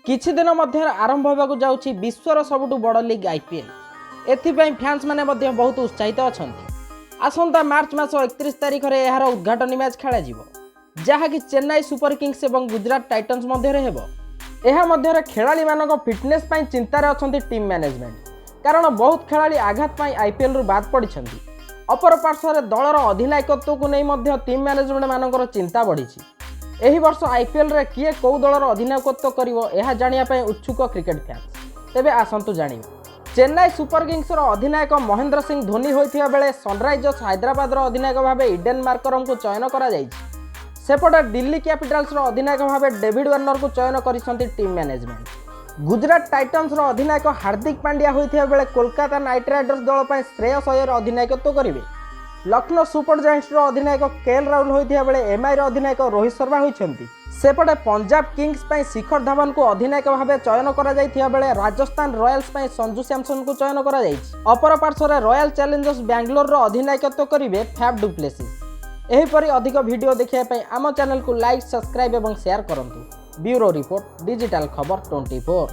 किछि दिन मध्य आरंभ होगा जाउछि विश्वर सबुठु बड़ लीग आईपीएल। एथिपाई फैंस माने मध्य बहुत उत्साहित अछंती। आसंता मार्च मास 31 तारिख रे एहार उद्घाटनी मैच खेला जिवो, जहाँकि चेन्नई सुपर किंग्स एवं गुजरात टाइटन्स मध्य हेबो। एहा मध्य खेलाड़ी मानक फिटनेस पई चिंतार अछंती टीम मैनेजमेंट, कारण बहुत खेलाड़ी आघात पई आईपीएल रु बाद पड़िछंती। अपर पार्श्वर दलर अधिनायकत्व को नहीं मध्य टीम मैनेजमेंट मानकर चिंता बढ़िछि। एही वर्ष आईपीएल रे किए कौ दलर अधिनायकत्व करिवो एहा जानिया पई उत्सुक क्रिकेट फैंस। तेबे आसंतु जानिबा। चेन्नई सुपर किंग्स रो अधिनायक महेंद्र सिंह धोनी होइथिबा बेले सनराइजर्स हैदराबाद रो अधिनायक भाबे इडेन मार्करम को चयन करा जायछि। सेपटे दिल्ली कैपिटल्स रो अधिनायक भाबे डेविड वार्नर को चयन करिसंती टीम मैनेजमेंट। गुजरात टाइटन्स रो अधिनायक हार्दिक पांड्या होइथिबा बेले कोलकाता नाइट राइडर्स दल पई श्रेयस अय्यर अधिनायकत्व करिवे। लखनऊ सुपर जायंट्स रो अधिनायक केएल राहुल होइथिबा बेले एमआई रो अधिनायक रोहित शर्मा होइछंती। सेपटे पंजाब किंग्स पई शिखर धवन को अधिनायक भाबे चयन करा जायथिबा बेले राजस्थान रॉयल्स पई संजू सैमसन को चयन करा जायछि। अपर पार्श्वर रॉयल चैलेंजर्स बैंगलोर रो अधिनायकत्व करिवे फैफ डु प्लेसिस। एहिपरि अधिक वीडियो देखिया पई आम चैनल को लाइक, सब्सक्राइब एवं शेयर करंतु। ब्यूरो रिपोर्ट, डिजिटल खबर 24।